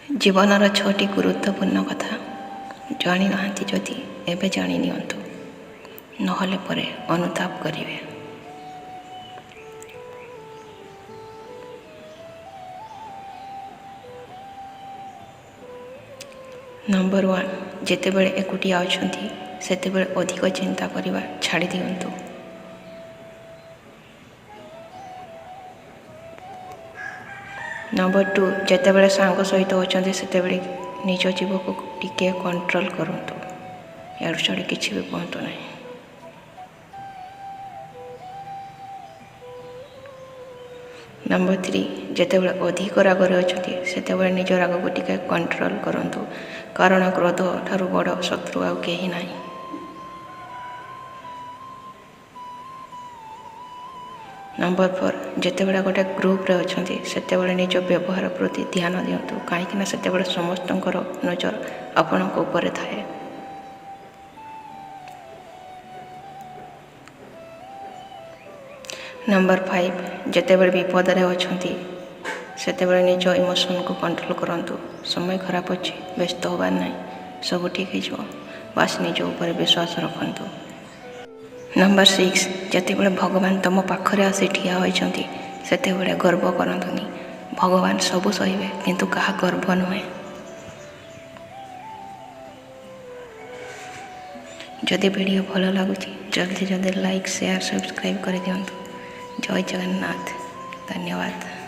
ଜୀବନର 6ଟି ଗୁରୁତ୍ୱପୂର୍ଣ୍ଣ କଥା ଜାଣିନାହାନ୍ତି ଯଦି ଏବେ ଜାଣି ନିଅନ୍ତୁ, ନହେଲେ ପରେ ଅନୁତାପ କରିବେ। ନମ୍ବର 1, ଯେତେବେଳେ ଏକୁଟିଆ ଅଛନ୍ତି ସେତେବେଳେ ଅଧିକ ଚିନ୍ତା କରିବା ଛାଡ଼ି ଦିଅନ୍ତୁ। ନମ୍ବର 2, ଯେତେବେଳେ ସାଙ୍ଗ ସହିତ ଅଛନ୍ତି ସେତେବେଳେ ନିଜ ଜୀବକୁ ଟିକେ କଣ୍ଟ୍ରୋଲ କରନ୍ତୁ। ଇଆଡ଼ୁ ସିଆଡ଼ୁ କିଛି ବି କୁହନ୍ତୁ ନାହିଁ। ନମ୍ବର 3, ଯେତେବେଳେ ଅଧିକ ରାଗରେ ଅଛନ୍ତି ସେତେବେଳେ ନିଜ ରାଗକୁ ଟିକେ କଣ୍ଟ୍ରୋଲ କରନ୍ତୁ, କାରଣ କ୍ରୋଧ ଠାରୁ ବଡ଼ ଶତ୍ରୁ ଆଉ କେହି ନାହିଁ। ନମ୍ବର 4, ଯେତେବେଳେ ଗୋଟେ ଗ୍ରୁପରେ ଅଛନ୍ତି ସେତେବେଳେ ନିଜ ବ୍ୟବହାର ପ୍ରତି ଧ୍ୟାନ ଦିଅନ୍ତୁ, କାହିଁକିନା ସେତେବେଳେ ସମସ୍ତଙ୍କର ନଜର ଆପଣଙ୍କ ଉପରେ ଥାଏ। ନମ୍ବର 5, ଯେତେବେଳେ ବିପଦରେ ଅଛନ୍ତି ସେତେବେଳେ ନିଜ ଇମୋସନକୁ କଣ୍ଟ୍ରୋଲ କରନ୍ତୁ। ସମୟ ଖରାପ ଅଛି, ବ୍ୟସ୍ତ ହେବାର ନାହିଁ, ସବୁ ଠିକ୍ ହେଇଯିବ, ବାସ୍ ନିଜ ଉପରେ ବିଶ୍ୱାସ ରଖନ୍ତୁ। ନମ୍ବର 6, ଯେତେବେଳେ ଭଗବାନ ତୁମ ପାଖରେ ଆସି ଠିଆ ହୋଇଛନ୍ତି ସେତେବେଳେ ଗର୍ବ କରନ୍ତୁନି। ଭଗବାନ ସବୁ ସହିବେ, କିନ୍ତୁ କାହା ଗର୍ବ ନୁହେଁ। ଯଦି ଭିଡ଼ିଓ ଭଲ ଲାଗୁଛି ଜଲ୍ଦି ଲାଇକ୍, ସେୟାର, ସବସ୍କ୍ରାଇବ୍ କରିଦିଅନ୍ତୁ। ଜୟ ଜଗନ୍ନାଥ, ଧନ୍ୟବାଦ।